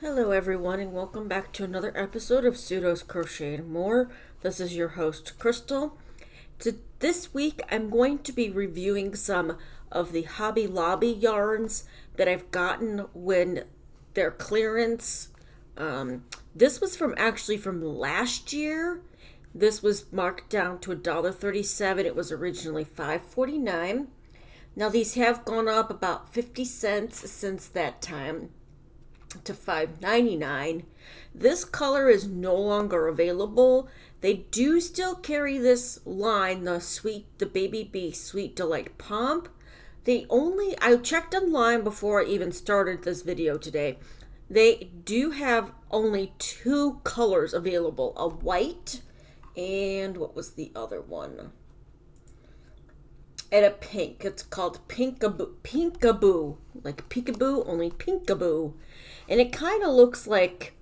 Hello everyone and welcome back to another episode of Pseudo's Crochet and More. This is your host Crystal. This week I'm going to be reviewing some of the Hobby Lobby yarns that I've gotten when they're clearance. This was actually from last year. This was marked down to $1.37. It was originally $5.49. Now these have gone up about 50 cents since that time to $5.99. This color is no longer available. They do still carry this line, the Baby Bee Sweet Delight Pomp. I checked online before I even started this video today. They do have only two colors available, a white and what was the other one? And a pink. It's called Pinkaboo. Like peekaboo, only Pinkaboo. And it kind of looks like,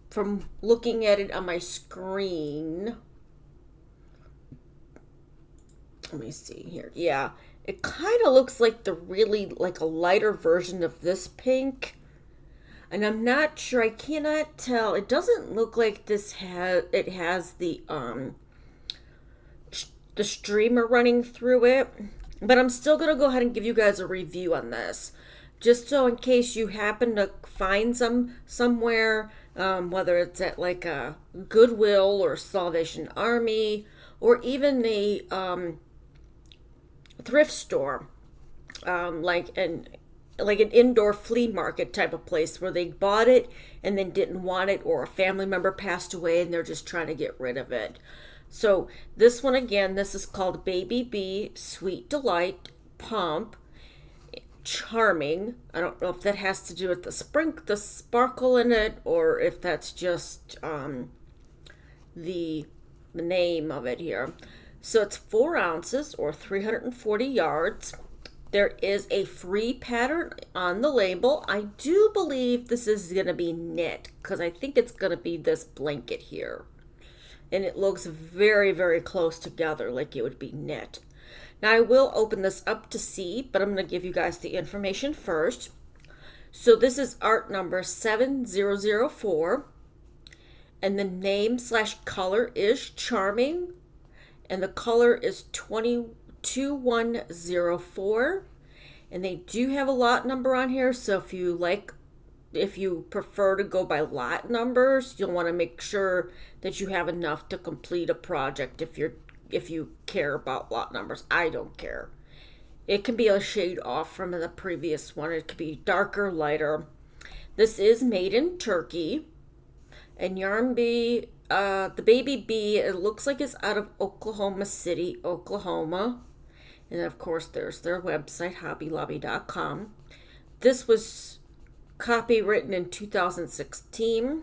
from looking at it on my screen, let me see here. Yeah, it kind of looks like like a lighter version of this pink. And I'm not sure, I cannot tell. It doesn't look like it has the streamer running through it. But I'm still going to go ahead and give you guys a review on this. Just so in case you happen to find somewhere, whether it's at like a Goodwill or Salvation Army or even a thrift store, like an indoor flea market type of place where they bought it and then didn't want it, or a family member passed away and they're just trying to get rid of it. So this one again, this is called Baby Bee Sweet Delight Pomp. Charming. I don't know if that has to do with the sparkle in it, or if that's just the name of it here. So it's 4 ounces or 340 yards. There is a free pattern on the label. I do believe this is going to be knit, because I think it's going to be this blanket here. And it looks very, very close together, like it would be knit. Now I will open this up to see, but I'm going to give you guys the information first. So this is art number 7004, and the name/color is Charming, and the color is 22104, and they do have a lot number on here, so if you prefer to go by lot numbers, you'll want to make sure that you have enough to complete a project if you care about lot numbers. I don't care. It can be a shade off from the previous one. It could be darker, lighter. This is made in Turkey. And Yarn Bee, the Baby Bee, it looks like it's out of Oklahoma City, Oklahoma. And of course, there's their website, hobbylobby.com. This was copywritten in 2016.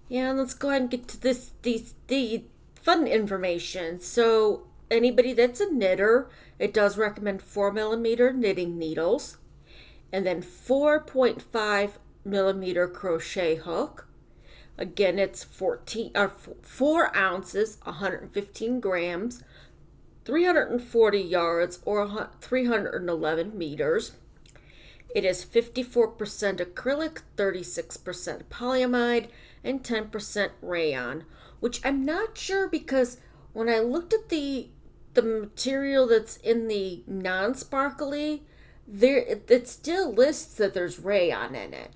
Yeah, let's go ahead and get to the fun information. So anybody that's a knitter, it does recommend 4mm knitting needles, and then 4.5mm crochet hook. Again, it's 4 ounces, 115 grams, 340 yards, or 311 meters. It is 54% acrylic, 36% polyamide, and 10% rayon, which I'm not sure, because when I looked at the material that's in the non-sparkly, it still lists that there's rayon in it.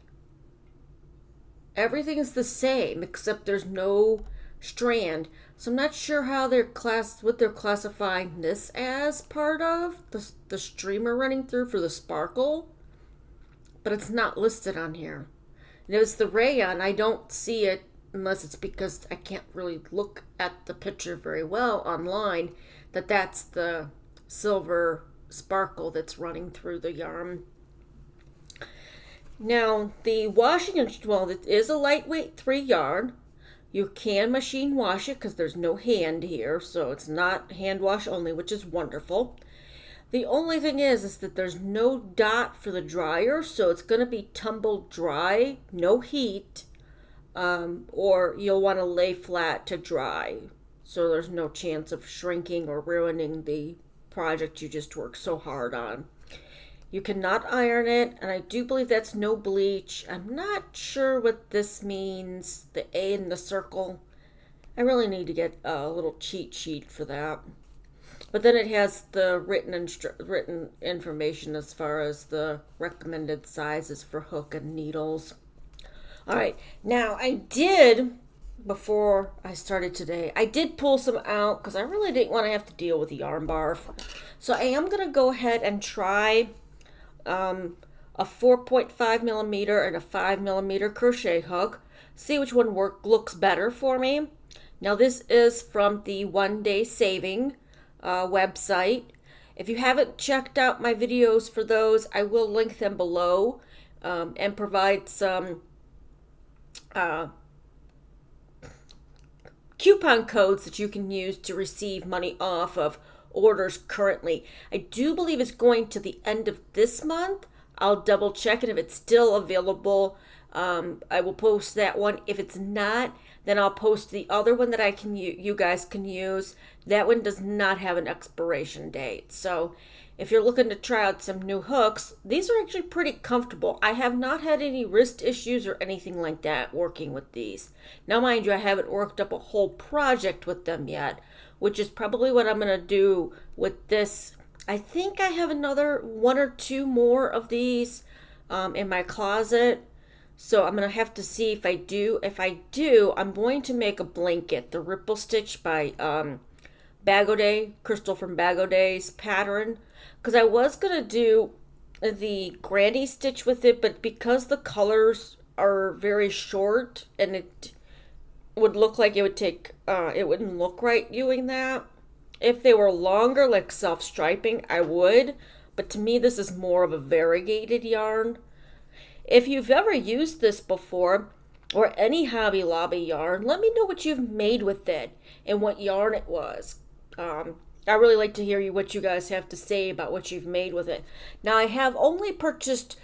Everything is the same except there's no strand. So I'm not sure how what they're classifying this as part of the streamer running through for the sparkle, but it's not listed on here. And if it's the rayon, I don't see it, unless it's because I can't really look at the picture very well online, that's the silver sparkle that's running through the yarn. Now, the washing, well, it is a lightweight 3 yarn. You can machine wash it because there's no hand here, so it's not hand wash only, which is wonderful. The only thing is that there's no dot for the dryer, so it's going to be tumble dry, no heat, or you'll want to lay flat to dry, so there's no chance of shrinking or ruining the project you just worked so hard on. You cannot iron it, and I do believe that's no bleach. I'm not sure what this means, the A in the circle. I really need to get a little cheat sheet for that. But then it has the written information as far as the recommended sizes for hook and needles. All right, now before I started today, I did pull some out because I really didn't want to have to deal with the yarn barf. So I am going to go ahead and try a 4.5 millimeter and a 5 millimeter crochet hook. See which one looks better for me. Now this is from the One Day Saving website. If you haven't checked out my videos for those, I will link them below and provide some coupon codes that you can use to receive money off of orders currently. I do believe it's going to the end of this month. I'll double check it if it's still available. I will post that one. If it's not, then I'll post the other one that you guys can use. That one does not have an expiration date. So if you're looking to try out some new hooks, these are actually pretty comfortable. I have not had any wrist issues or anything like that working with these. Now, mind you, I haven't worked up a whole project with them yet, which is probably what I'm going to do with this. I think I have another one or two more of these in my closet. So I'm going to have to see if I do. If I do, I'm going to make a blanket, the Ripple Stitch by Bag O' Day, Crystal from Bag O' Day's pattern. Because I was going to do the granny stitch with it, but because the colors are very short and it would look like it would take, it wouldn't look right doing that. If they were longer, like self-striping, I would. But to me, this is more of a variegated yarn. If you've ever used this before, or any Hobby Lobby yarn, let me know what you've made with it and what yarn it was. I really like to hear what you guys have to say about what you've made with it. Now, I have only purchased,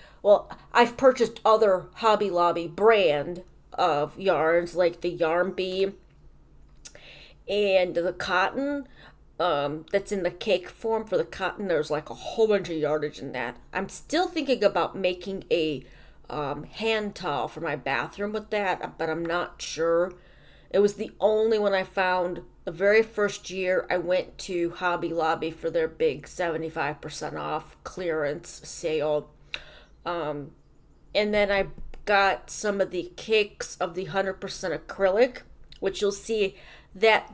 I've purchased other Hobby Lobby brand of yarns, like the Yarn Bee and the cotton. That's in the cake form for the cotton. There's like a whole bunch of yardage in that. I'm still thinking about making a hand towel for my bathroom with that, but I'm not sure. It was the only one I found the very first year I went to Hobby Lobby for their big 75% off clearance sale. And then I got some of the cakes of the 100% acrylic, which you'll see that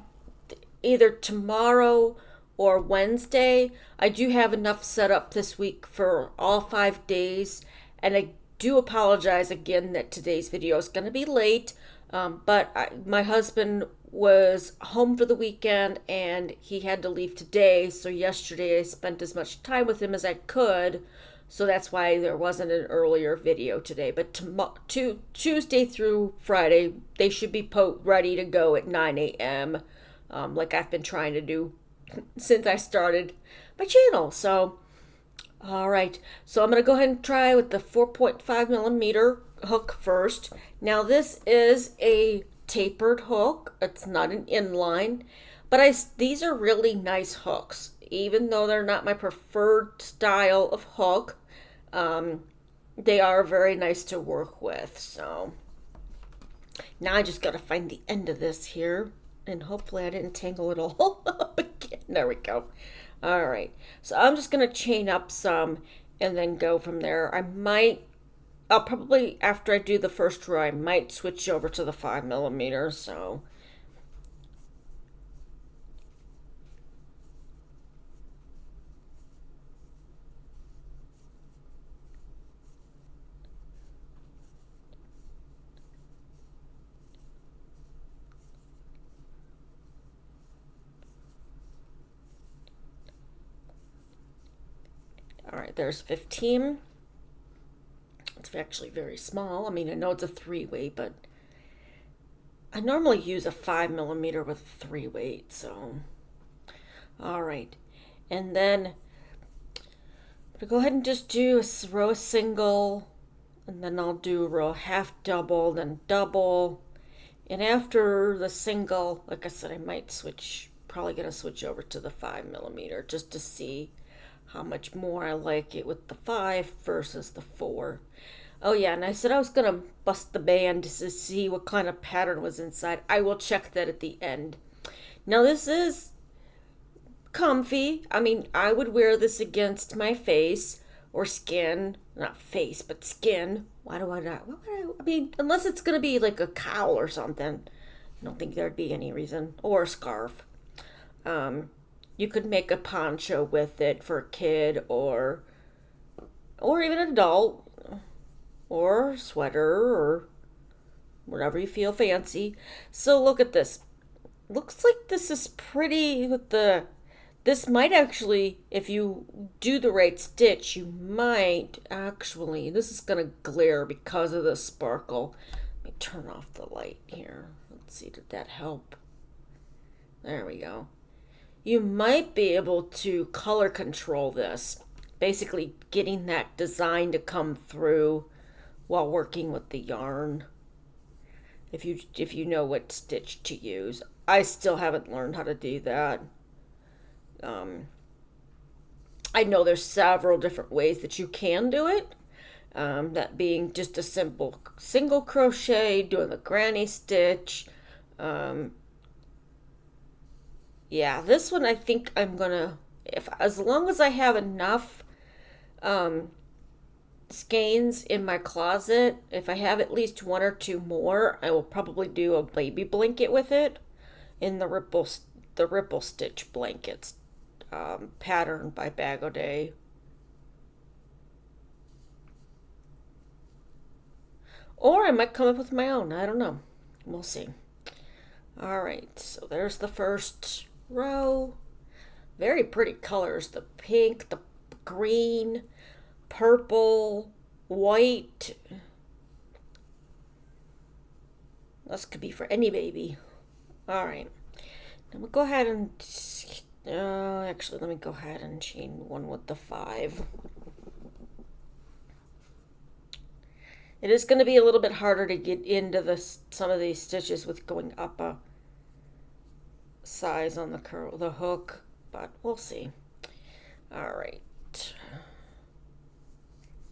either tomorrow or Wednesday. I do have enough set up this week for all 5 days, and I do apologize again that today's video is going to be late, but my husband was home for the weekend and he had to leave today, so yesterday I spent as much time with him as I could, so that's why there wasn't an earlier video today. But Tuesday through Friday, they should be ready to go at 9 a.m. Like I've been trying to do since I started my channel. So, all right. So I'm going to go ahead and try with the 4.5 millimeter hook first. Now this is a tapered hook. It's not an inline, but these are really nice hooks. Even though they're not my preferred style of hook, they are very nice to work with. So now I just got to find the end of this here. And hopefully I didn't tangle it all up again. There we go. All right. So I'm just going to chain up some and then go from there. I'll probably, after I do the first row, I might switch over to the 5 millimeter. So all right, there's 15. It's actually very small. I mean, I know it's a 3-weight, but I normally use a 5 millimeter with a 3-weight. So, all right. And then I'm going to go ahead and just do a row single, and then I'll do a row half double, then double. And after the single, like I said, I might probably going to switch over to the 5 millimeter just to see how much more I like it with the 5 versus the 4. Oh yeah, and I said I was gonna bust the band to see what kind of pattern was inside. I will check that at the end. Now this is comfy. I mean, I would wear this against my face or skin. Not face, but skin. Why do I not? What would I mean, unless it's gonna be like a cowl or something. I don't think there'd be any reason. Or a scarf. You could make a poncho with it for a kid or even an adult, or sweater, or whatever you feel fancy. So look at this. Looks like this is pretty with the, this might actually, if you do the right stitch, you might actually, this is gonna glare because of the sparkle. Let me turn off the light here. Let's see, did that help? There we go. You might be able to color control this, basically getting that design to come through while working with the yarn. If you know what stitch to use. I still haven't learned how to do that. I know there's several different ways that you can do it. That being just a simple single crochet, doing the granny stitch. Yeah, this one I think I'm gonna, if as long as I have enough skeins in my closet, if I have at least 1 or 2 more, I will probably do a baby blanket with it in the ripple stitch blankets pattern by Bag O' Day. Or I might come up with my own. I don't know. We'll see. All right, so there's the first row. Very pretty colors. The pink, the green, purple, white. This could be for any baby. All right. Now we'll go ahead and actually, let me go ahead and chain one with the 5. It is going to be a little bit harder to get into some of these stitches with going up a size on the hook, but we'll see. All right.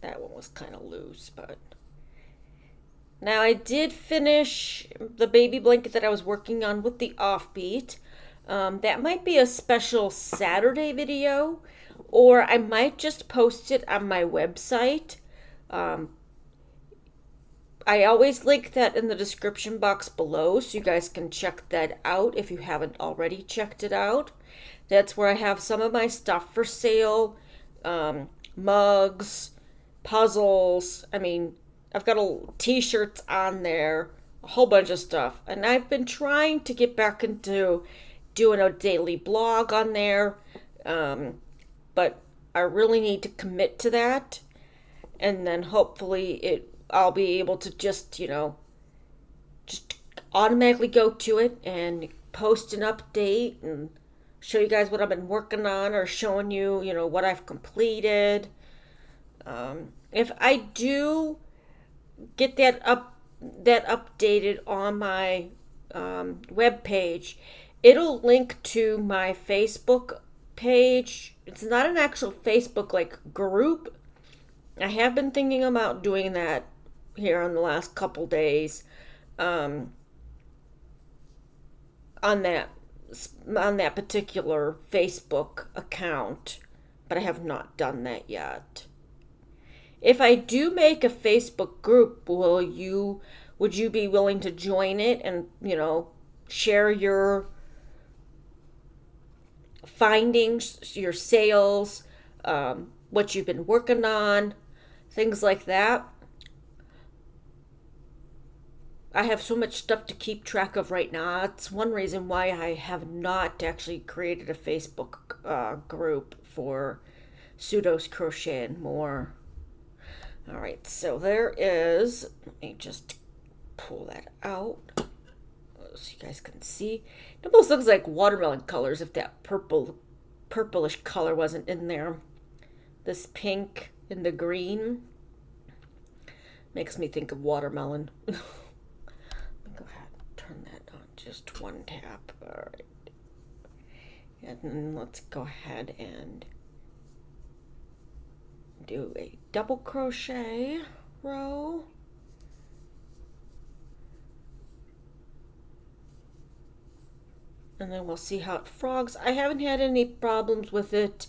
That one was kind of loose, but now I did finish the baby blanket that I was working on with the offbeat. That might be a special Saturday video, or I might just post it on my website. I always link that in the description box below, so you guys can check that out if you haven't already checked it out. That's where I have some of my stuff for sale, mugs, puzzles. I mean, I've got t-shirts on there, a whole bunch of stuff. And I've been trying to get back into doing a daily blog on there, but I really need to commit to that. And then hopefully I'll be able to just automatically go to it and post an update and show you guys what I've been working on, or showing you, what I've completed. If I do get that updated on my web page, it'll link to my Facebook page. It's not an actual Facebook group. I have been thinking about doing that here on the last couple days, on that particular Facebook account, but I have not done that yet. If I do make a Facebook group, would you be willing to join it and, share your findings, your sales, what you've been working on, things like that? I have so much stuff to keep track of right now. That's one reason why I have not actually created a Facebook group for Pseudos Crochet and More. All right, so there is, let me just pull that out so you guys can see. It almost looks like watermelon colors if that purplish color wasn't in there. This pink and the green makes me think of watermelon. Let me go ahead and turn that on just one tap. All right. And then let's go ahead and do a double crochet row. And then we'll see how it frogs. I haven't had any problems with it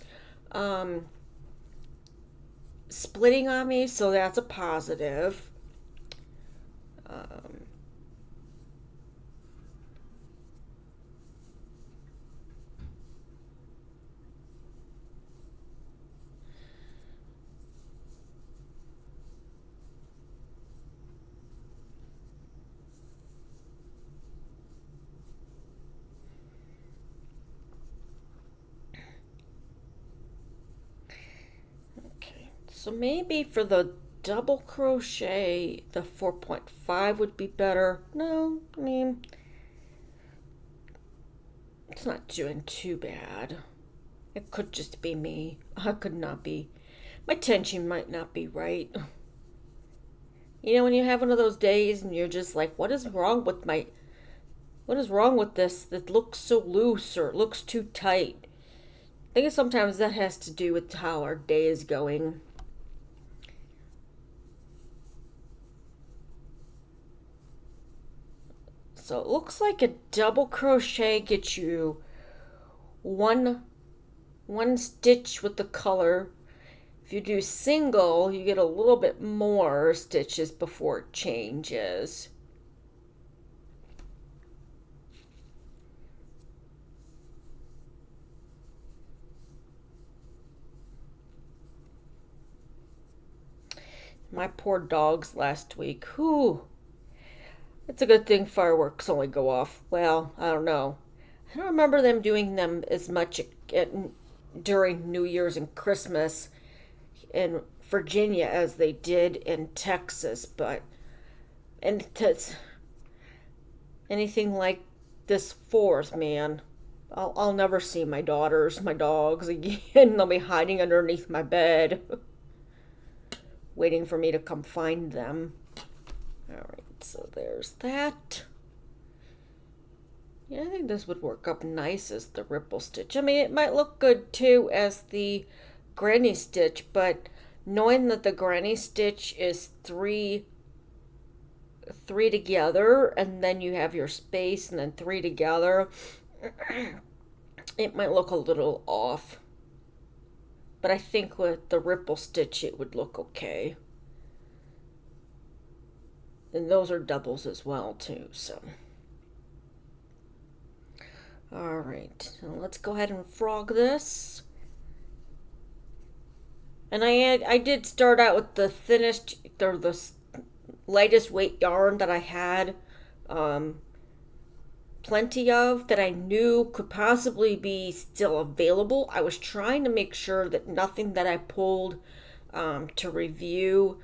splitting on me, so that's a positive. So maybe for the double crochet, the 4.5 would be better. No, I mean, it's not doing too bad. It could just be me. I could not be. My tension might not be right. You know, when you have one of those days and you're just like, what is wrong with this? That looks so loose or it looks too tight. I think sometimes that has to do with how our day is going. So it looks like a double crochet gets you one stitch with the color. If you do single, you get a little bit more stitches before it changes. My poor dogs last week. Whew. It's a good thing fireworks only go off. Well, I don't know. I don't remember them doing them as much during New Year's and Christmas in Virginia as they did in Texas, and it's anything like this 4th, man. I'll never see my dogs again. They'll be hiding underneath my bed, waiting for me to come find them. All right. So there's that. Yeah, I think this would work up nice as the ripple stitch. I mean, it might look good too as the granny stitch, but knowing that the granny stitch is three together, and then you have your space and then 3 together, it might look a little off. But I think with the ripple stitch, it would look okay. And those are doubles as well, too, so. Alright, so let's go ahead and frog this. And I did start out with the thinnest, or the lightest weight yarn that I had plenty of, that I knew could possibly be still available. I was trying to make sure that nothing that I pulled to review,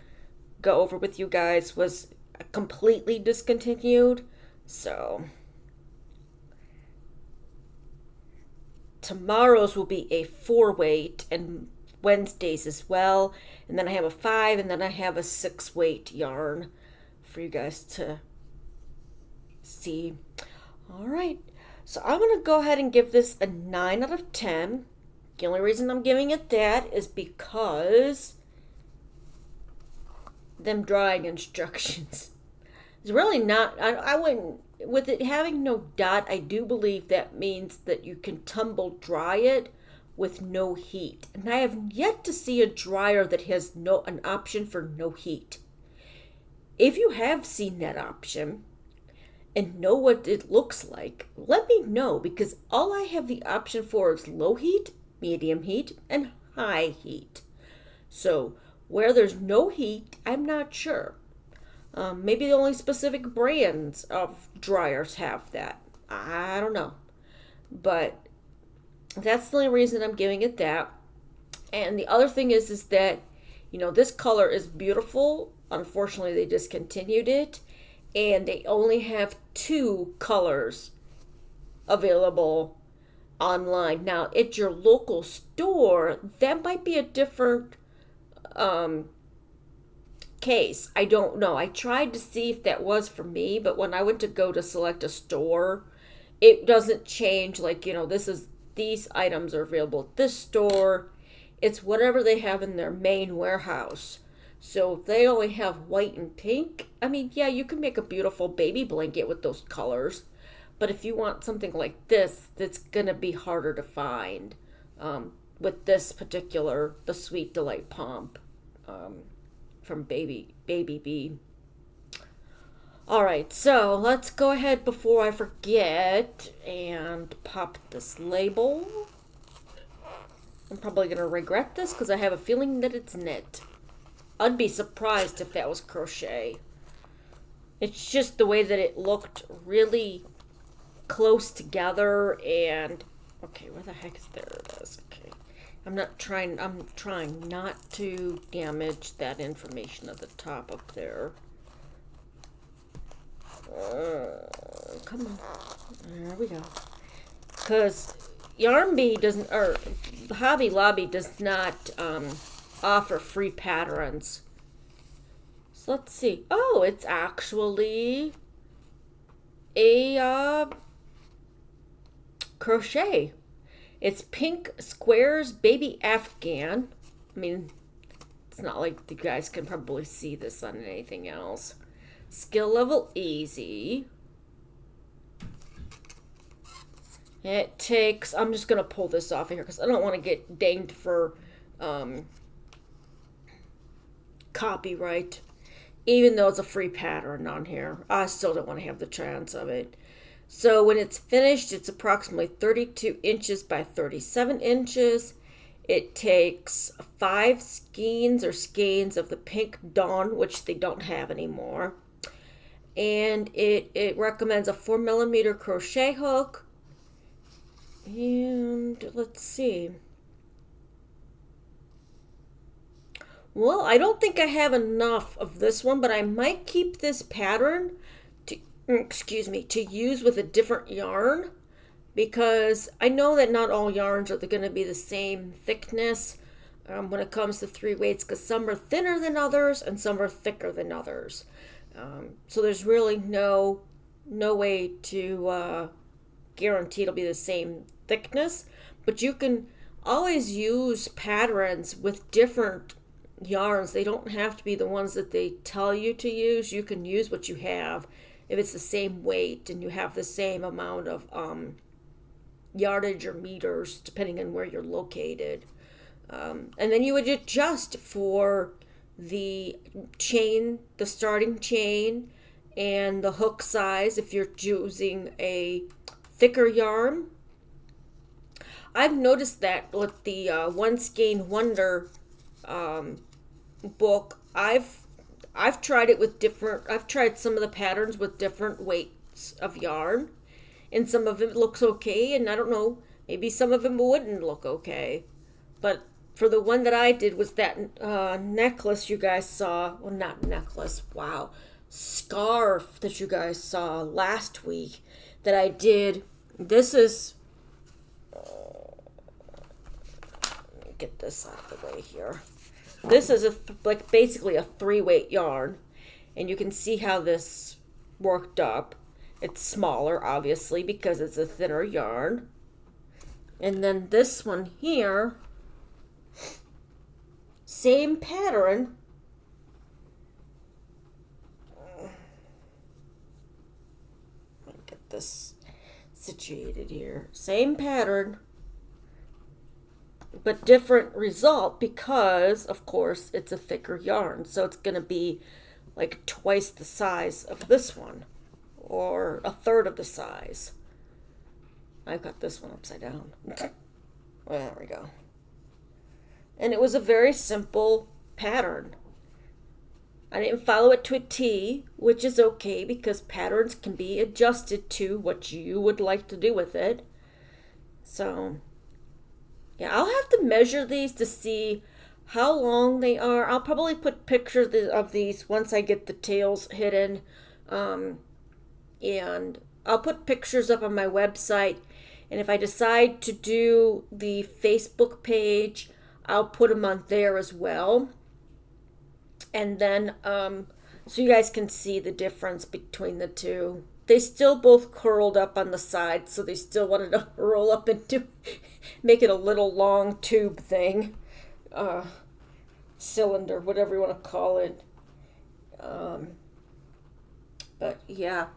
go over with you guys, was completely discontinued. So tomorrow's will be a 4 weight, and Wednesdays as well, and then I have a 5, and then I have a 6 weight yarn for you guys to see. All right, so I'm gonna go ahead and give this a 9 out of 10. The only reason I'm giving it that is because them drying instructions. It's really not, I wouldn't, with it having no dot, I do believe that means that you can tumble dry it with no heat. And I have yet to see a dryer that has an option for no heat. If you have seen that option and know what it looks like, let me know, because all I have the option for is low heat, medium heat, and high heat. So where there's no heat, I'm not sure. Maybe the only specific brands of dryers have that. I don't know. But that's the only reason I'm giving it that. And the other thing is that, you know, this color is beautiful. Unfortunately, they discontinued it. And they only have 2 colors available online. Now, at your local store, that might be a different case. I don't know. I tried to see if that was for me, but when I went to go to select a store, it doesn't change. Like, you know, these items are available at this store, It's whatever they have in their main warehouse. So if they only have white and pink, I mean, yeah, you can make a beautiful baby blanket with those colors. But if you want something like this, that's gonna be harder to find with this particular, the Sweet Delight Pomp from Baby Bee. All right, so let's go ahead before I forget and pop this label. I'm probably gonna regret this because I have a feeling that it's knit. I'd be surprised if that was crochet. It's just the way that it looked really close together and okay, where the heck is there it is? Okay. I'm trying not to damage that information at the top up there. Come on. There we go. Because Yarn Bee doesn't, or Hobby Lobby does not offer free patterns. So let's see. Oh, it's actually a crochet. It's pink squares baby Afghan. I mean, it's not like you guys can probably see this on anything else. Skill level easy. It takes, I'm just going to pull this off of here because I don't want to get dinged for copyright. Even though it's a free pattern on here, I still don't want to have the chance of it. So when it's finished, it's approximately 32 inches by 37 inches. It takes 5 skeins or skeins of the pink Dawn, which they don't have anymore. And it recommends a 4mm crochet hook. And let's see. Well, I don't think I have enough of this one, but I might keep this pattern to use with a different yarn, because I know that not all yarns are going to be the same thickness when it comes to 3 weights, because some are thinner than others and some are thicker than others. So there's really no way to guarantee it'll be the same thickness, but you can always use patterns with different yarns. They don't have to be the ones that they tell you to use. You can use what you have if it's the same weight and you have the same amount of yardage or meters, depending on where you're located. And then you would adjust for the chain, the starting chain, and the hook size if you're using a thicker yarn. I've noticed that with the One Skein Wonder book, I've tried it with I've tried some of the patterns with different weights of yarn, and some of it looks okay, and I don't know, maybe some of them wouldn't look okay. But for the one that I did was that necklace you guys saw, well, not necklace, wow, scarf that you guys saw last week that I did. This is, let me get this out of the way here. This is like basically a 3-weight yarn, and you can see how this worked up. It's smaller, obviously, because it's a thinner yarn. And then this one here, same pattern. Let me get this situated here. Same pattern, but different result because, of course, it's a thicker yarn. So it's going to be like twice the size of this one, or a third of the size. I've got this one upside down. Well, there we go. And it was a very simple pattern. I didn't follow it to a T, which is okay because patterns can be adjusted to what you would like to do with it. So, yeah, I'll have to measure these to see how long they are. I'll probably put pictures of these once I get the tails hidden. And I'll put pictures up on my website. And if I decide to do the Facebook page, I'll put them on there as well. And then, so you guys can see the difference between the two. They still both curled up on the side, so they still wanted to roll up into, make it a little long tube thing. cylinder, whatever you want to call it. But yeah.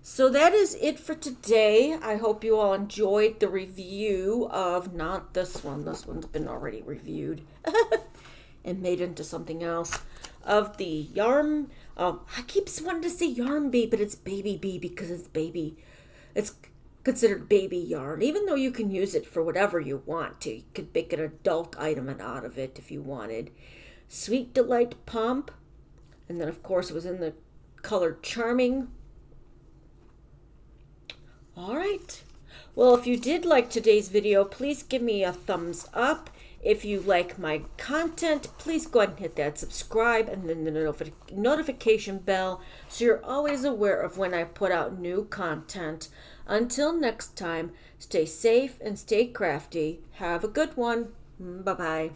So that is it for today. I hope you all enjoyed the review of, not this one. This one's been already reviewed and made into something else. Of the yarn. I keep wanting to say yarn bee, but it's baby bee because it's baby. It's considered baby yarn, even though you can use it for whatever you want to. You could make an adult item out of it if you wanted. Sweet Delight Pomp. And then, of course, it was in the color Charming. All right. Well, if you did like today's video, please give me a thumbs up. If you like my content, please go ahead and hit that subscribe and then the notification bell so you're always aware of when I put out new content. Until next time, stay safe and stay crafty. Have a good one. Bye-bye.